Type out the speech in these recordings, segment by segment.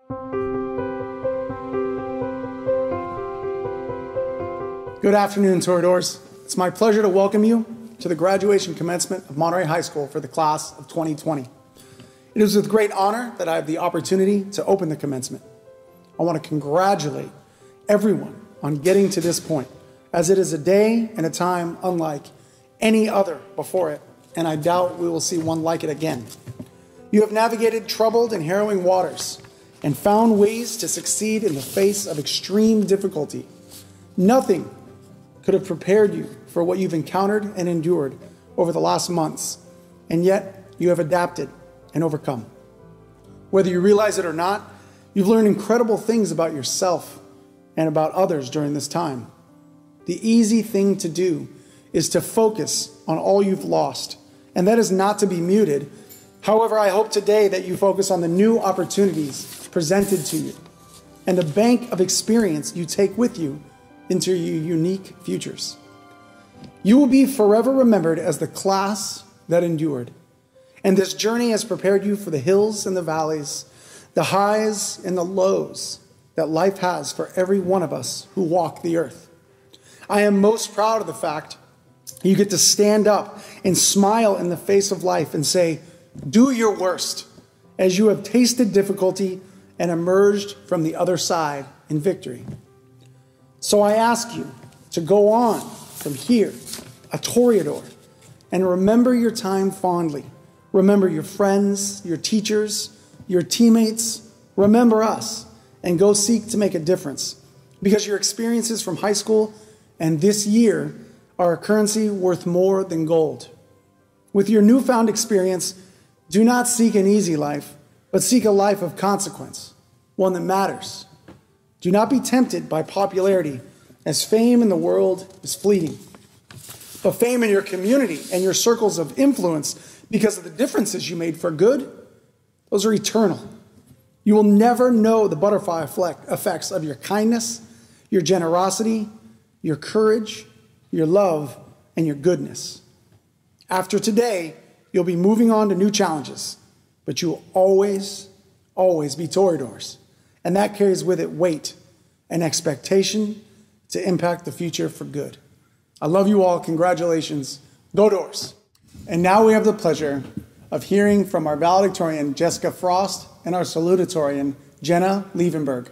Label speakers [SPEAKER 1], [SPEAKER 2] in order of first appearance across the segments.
[SPEAKER 1] Good afternoon, Toreadors. It's my pleasure to welcome you to the graduation commencement of Monterey High School for the class of 2020. It is with great honor that I have the opportunity to open the commencement. I want to congratulate everyone on getting to this point, as it is a day and a time unlike any other before it, and I doubt we will see one like it again. You have navigated troubled and harrowing waters and found ways to succeed in the face of extreme difficulty. Nothing could have prepared you for what you've encountered and endured over the last months, and yet you have adapted and overcome. Whether you realize it or not, you've learned incredible things about yourself and about others during this time. The easy thing to do is to focus on all you've lost, and that is not to be muted. However, I hope today that you focus on the new opportunities presented to you and the bank of experience you take with you into your unique futures. You will be forever remembered as the class that endured, and this journey has prepared you for the hills and the valleys, the highs and the lows that life has for every one of us who walk the earth. I am most proud of the fact you get to stand up and smile in the face of life and say, do your worst, as you have tasted difficulty and emerged from the other side in victory. So I ask you to go on from here, a Toreador, and remember your time fondly. Remember your friends, your teachers, your teammates. Remember us, and go seek to make a difference, because your experiences from high school and this year are a currency worth more than gold. With your newfound experience, do not seek an easy life, but seek a life of consequence, one that matters. Do not be tempted by popularity, as fame in the world is fleeting. But fame in your community and your circles of influence, because of the differences you made for good, those are eternal. You will never know the butterfly effects of your kindness, your generosity, your courage, your love, and your goodness. After today, you'll be moving on to new challenges, but you will always, always be Toreadors. And that carries with it weight and expectation to impact the future for good. I love you all. Congratulations. Go Doors. And now we have the pleasure of hearing from our valedictorian, Jessica Frost, and our salutatorian, Jenna Lievenberg.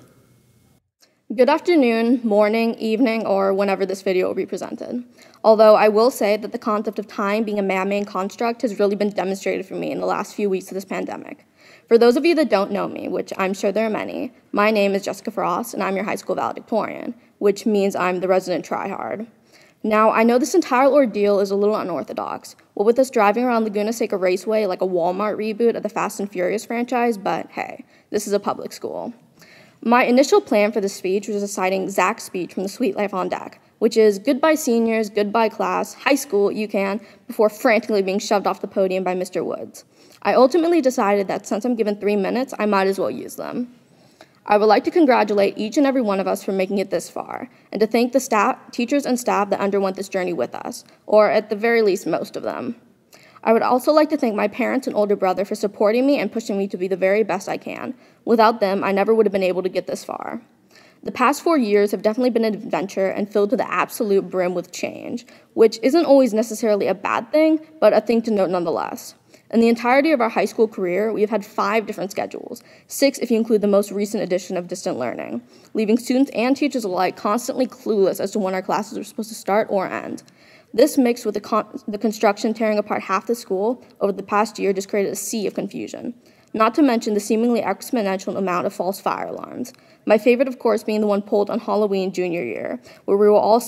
[SPEAKER 2] Good afternoon, morning, evening, or whenever this video will be presented. Although I will say that the concept of time being a man-made construct has really been demonstrated for me in the last few weeks of this pandemic. For those of you that don't know me, which I'm sure there are many, my name is Jessica Frost, and I'm your high school valedictorian, which means I'm the resident tryhard. Now, I know this entire ordeal is a little unorthodox, what with us driving around Laguna Seca Raceway like a Walmart reboot of the Fast and Furious franchise, but hey, this is a public school. My initial plan for this speech was reciting Zach's speech from The Sweet Life on Deck, which is goodbye seniors, goodbye class, high school, you can, before frantically being shoved off the podium by Mr. Woods. I ultimately decided that since I'm given 3 minutes, I might as well use them. I would like to congratulate each and every one of us for making it this far, and to thank the teachers and staff that underwent this journey with us, or at the very least, most of them. I would also like to thank my parents and older brother for supporting me and pushing me to be the very best I can. Without them, I never would have been able to get this far. The past 4 years have definitely been an adventure and filled to the absolute brim with change, which isn't always necessarily a bad thing, but a thing to note nonetheless. In the entirety of our high school career, we have had 5 different schedules, 6 if you include the most recent edition of distant learning, leaving students and teachers alike constantly clueless as to when our classes are supposed to start or end. This, mixed with the construction tearing apart half the school over the past year, just created a sea of confusion. Not to mention the seemingly exponential amount of false fire alarms. My favorite, of course, being the one pulled on Halloween junior year, where we were all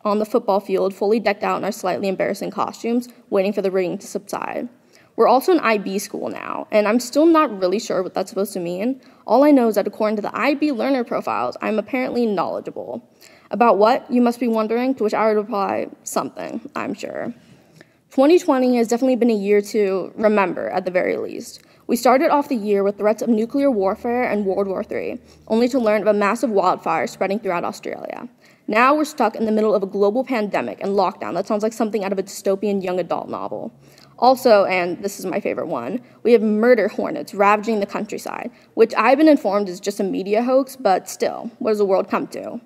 [SPEAKER 2] on the football field, fully decked out in our slightly embarrassing costumes, waiting for the ringing to subside. We're also an IB school now, and I'm still not really sure what that's supposed to mean. All I know is that according to the IB learner profiles, I'm apparently knowledgeable. About what, you must be wondering, to which I would reply, something, I'm sure. 2020 has definitely been a year to remember, at the very least. We started off the year with threats of nuclear warfare and World War III, only to learn of a massive wildfire spreading throughout Australia. Now we're stuck in the middle of a global pandemic and lockdown that sounds like something out of a dystopian young adult novel. Also, and this is my favorite one, we have murder hornets ravaging the countryside, which I've been informed is just a media hoax, but still, what does the world come to?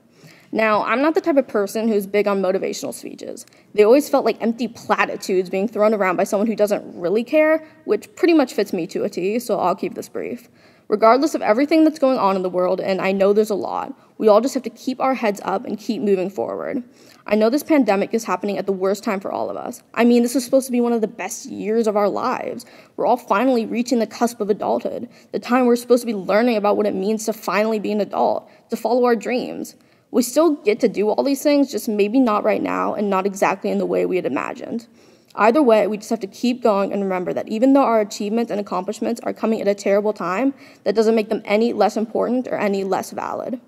[SPEAKER 2] Now, I'm not the type of person who's big on motivational speeches. They always felt like empty platitudes being thrown around by someone who doesn't really care, which pretty much fits me to a T, so I'll keep this brief. Regardless of everything that's going on in the world, and I know there's a lot, we all just have to keep our heads up and keep moving forward. I know this pandemic is happening at the worst time for all of us. I mean, this is supposed to be one of the best years of our lives. We're all finally reaching the cusp of adulthood, the time we're supposed to be learning about what it means to finally be an adult, to follow our dreams. We still get to do all these things, just maybe not right now and not exactly in the way we had imagined. Either way, we just have to keep going and remember that even though our achievements and accomplishments are coming at a terrible time, that doesn't make them any less important or any less valid.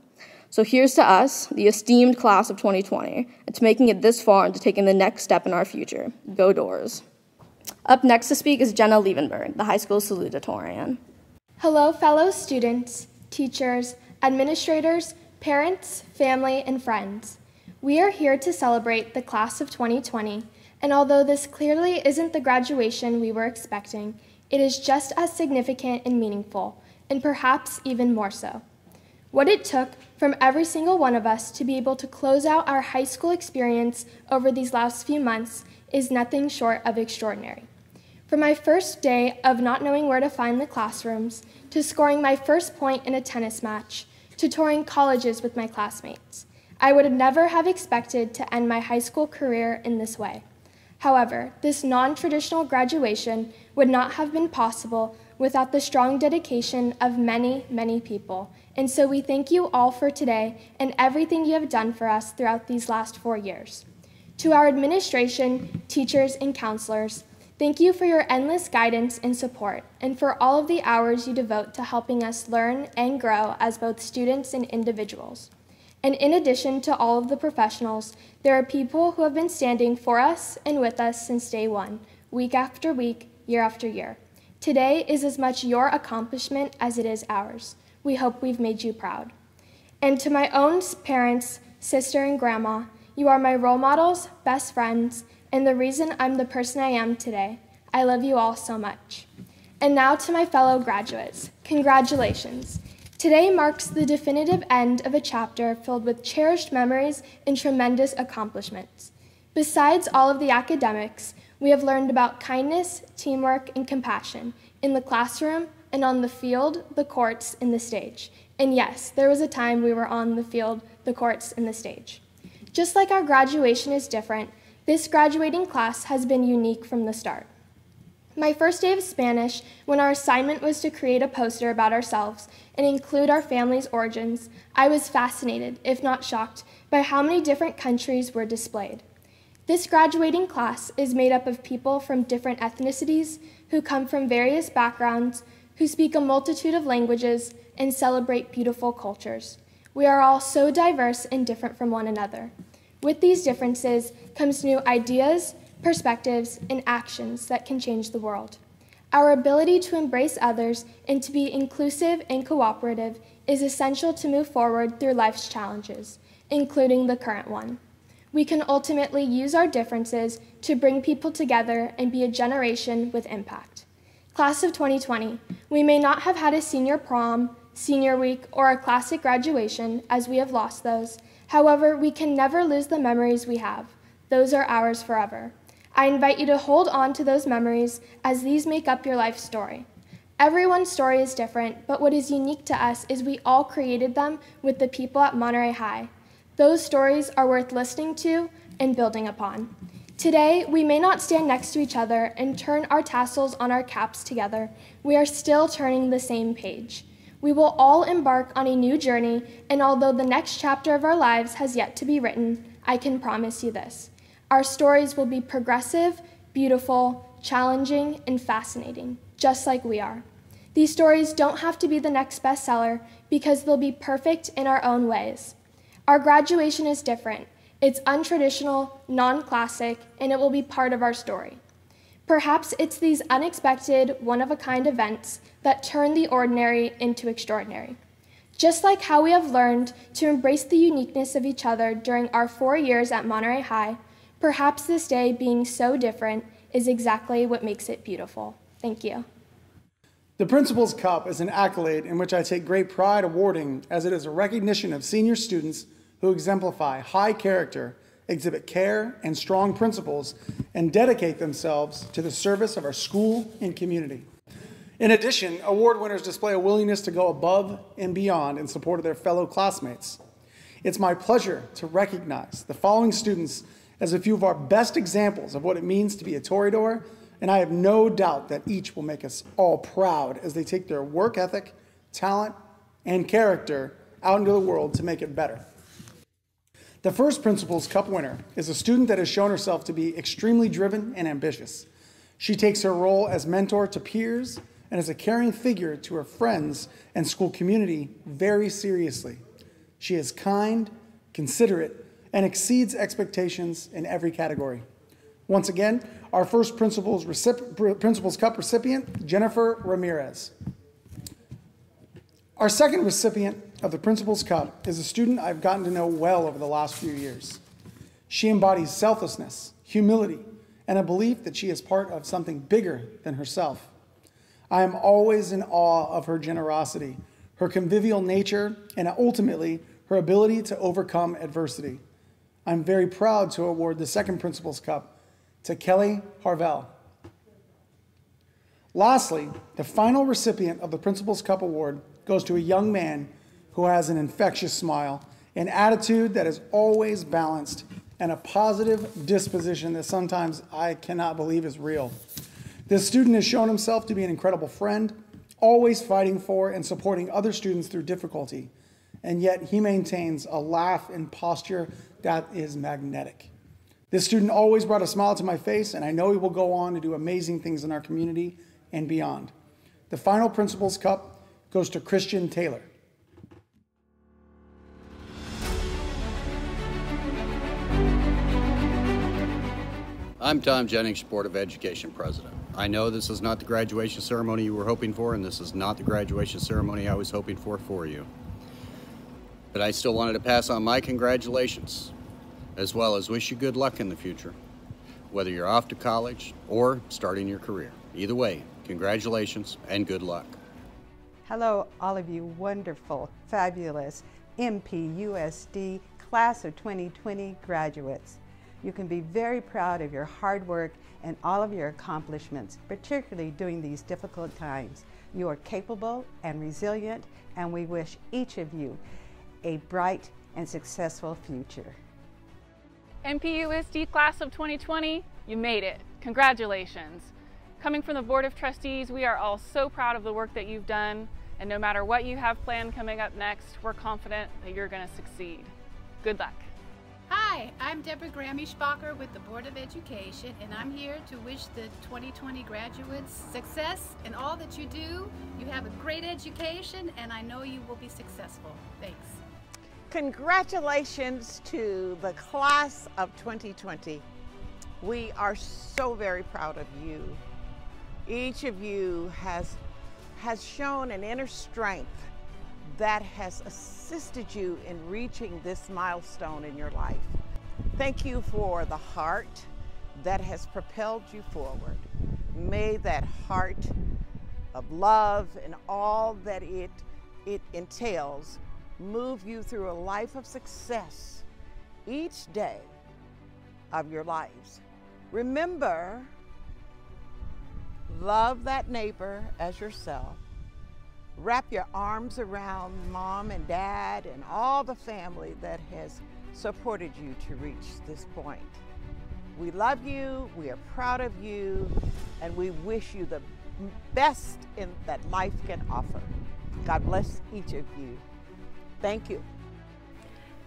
[SPEAKER 2] So here's to us, the esteemed class of 2020, and to making it this far and to taking the next step in our future. Go Doors. Up next to speak is Jenna Liebenberg, the high school salutatorian.
[SPEAKER 3] Hello, fellow students, teachers, administrators, parents, family, and friends. We are here to celebrate the class of 2020, and although this clearly isn't the graduation we were expecting, it is just as significant and meaningful, and perhaps even more so. What it took from every single one of us to be able to close out our high school experience over these last few months is nothing short of extraordinary. From my first day of not knowing where to find the classrooms, to scoring my first point in a tennis match, to touring colleges with my classmates, I would never have expected to end my high school career in this way. However, this non-traditional graduation would not have been possible without the strong dedication of many, many people. And so we thank you all for today and everything you have done for us throughout these last 4 years. To our administration, teachers, and counselors, thank you for your endless guidance and support, and for all of the hours you devote to helping us learn and grow as both students and individuals. And in addition to all of the professionals, there are people who have been standing for us and with us since day one, week after week, year after year. Today is as much your accomplishment as it is ours. We hope we've made you proud. And to my own parents, sister, and grandma, you are my role models, best friends, and the reason I'm the person I am today. I love you all so much. And now to my fellow graduates, congratulations. Today marks the definitive end of a chapter filled with cherished memories and tremendous accomplishments. Besides all of the academics, we have learned about kindness, teamwork, and compassion in the classroom and on the field, the courts, and the stage. And yes, there was a time we were on the field, the courts, and the stage. Just like our graduation is different, this graduating class has been unique from the start. My first day of Spanish, when our assignment was to create a poster about ourselves and include our family's origins, I was fascinated, if not shocked, by how many different countries were displayed. This graduating class is made up of people from different ethnicities who come from various backgrounds, who speak a multitude of languages and celebrate beautiful cultures. We are all so diverse and different from one another. With these differences comes new ideas, perspectives, and actions that can change the world. Our ability to embrace others and to be inclusive and cooperative is essential to move forward through life's challenges, including the current one. We can ultimately use our differences to bring people together and be a generation with impact. Class of 2020, we may not have had a senior prom, senior week, or a classic graduation, as we have lost those. However, we can never lose the memories we have. Those are ours forever. I invite you to hold on to those memories as these make up your life story. Everyone's story is different, but what is unique to us is we all created them with the people at Monterey High. Those stories are worth listening to and building upon. Today, we may not stand next to each other and turn our tassels on our caps together. We are still turning the same page. We will all embark on a new journey, and although the next chapter of our lives has yet to be written, I can promise you this. Our stories will be progressive, beautiful, challenging, and fascinating, just like we are. These stories don't have to be the next bestseller because they'll be perfect in our own ways. Our graduation is different. It's untraditional, non-classic, and it will be part of our story. Perhaps it's these unexpected, one-of-a-kind events that turn the ordinary into extraordinary. Just like how we have learned to embrace the uniqueness of each other during our 4 years at Monterey High, perhaps this day being so different is exactly what makes it beautiful. Thank you.
[SPEAKER 1] The Principal's Cup is an accolade in which I take great pride awarding, as it is a recognition of senior students who exemplify high character, exhibit care and strong principles, and dedicate themselves to the service of our school and community. In addition, award winners display a willingness to go above and beyond in support of their fellow classmates. It's my pleasure to recognize the following students as a few of our best examples of what it means to be a Toreador, and I have no doubt that each will make us all proud as they take their work ethic, talent, and character out into the world to make it better. The first Principal's Cup winner is a student that has shown herself to be extremely driven and ambitious. She takes her role as mentor to peers and as a caring figure to her friends and school community very seriously. She is kind, considerate, and exceeds expectations in every category. Once again, our first Principal's Cup recipient, Jennifer Ramirez. Our second recipient of the Principal's Cup is a student I've gotten to know well over the last few years. She embodies selflessness, humility, and a belief that she is part of something bigger than herself. I am always in awe of her generosity, her convivial nature, and ultimately her ability to overcome adversity. I'm very proud to award the second Principal's Cup to Kelly Harvell. Lastly, the final recipient of the Principal's Cup Award goes to a young man who has an infectious smile, an attitude that is always balanced, and a positive disposition that sometimes I cannot believe is real. This student has shown himself to be an incredible friend, always fighting for and supporting other students through difficulty, and yet he maintains a laugh and posture that is magnetic. This student always brought a smile to my face, and I know he will go on to do amazing things in our community and beyond. The final Principal's Cup goes to Christian Taylor.
[SPEAKER 4] I'm Tom Jennings, Board of Education President. I know this is not the graduation ceremony you were hoping for, and this is not the graduation ceremony I was hoping for you. But I still wanted to pass on my congratulations, as well as wish you good luck in the future, whether you're off to college or starting your career. Either way, congratulations and good luck.
[SPEAKER 5] Hello, all of you wonderful, fabulous MPUSD Class of 2020 graduates. You can be very proud of your hard work and all of your accomplishments, particularly during these difficult times. You are capable and resilient, and we wish each of you a bright and successful future.
[SPEAKER 6] MPUSD Class of 2020, you made it. Congratulations. Coming from the Board of Trustees, we are all so proud of the work that you've done, and no matter what you have planned coming up next, we're confident that you're going to succeed. Good luck.
[SPEAKER 7] Hi, I'm Deborah Grammy-Spacher with the Board of Education, and I'm here to wish the 2020 graduates success in all that you do. You have a great education, and I know you will be successful. Thanks.
[SPEAKER 8] Congratulations to the Class of 2020. We are so very proud of you. Each of you has shown an inner strength that has assisted you in reaching this milestone in your life. Thank you for the heart that has propelled you forward. May that heart of love and all that it entails move you through a life of success each day of your lives. Remember, love that neighbor as yourself. Wrap your arms around mom and dad and all the family that has supported you to reach this point. We love you, we are proud of you, and we wish you the best that life can offer. God bless each of you. Thank you.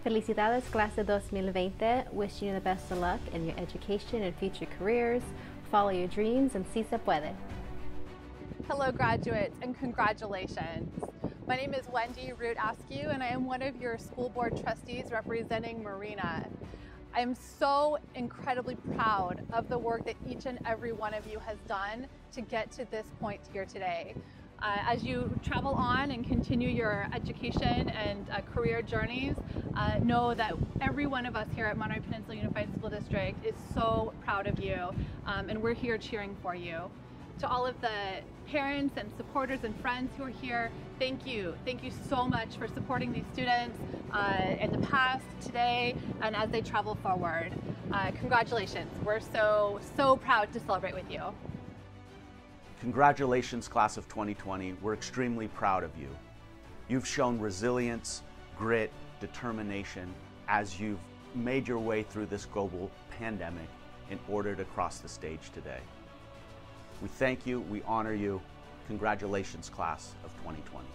[SPEAKER 9] Felicidades, Clase 2020. Wishing you the best of luck in your education and future careers. Follow your dreams, and si se puede.
[SPEAKER 10] Hello, graduates, and congratulations. My name is Wendy Root Askew, and I am one of your school board trustees representing Marina. I am so incredibly proud of the work that each and every one of you has done to get to this point here today. As you travel on and continue your education and career journeys, know that every one of us here at Monterey Peninsula Unified School District is so proud of you, and we're here cheering for you. To all of the parents and supporters and friends who are here, thank you. Thank you so much for supporting these students in the past, today, and as they travel forward. Congratulations. We're so proud to celebrate with you.
[SPEAKER 11] Congratulations, class of 2020. We're extremely proud of you. You've shown resilience, grit, determination as you've made your way through this global pandemic in order to cross the stage today. We thank you, we honor you. Congratulations, class of 2020.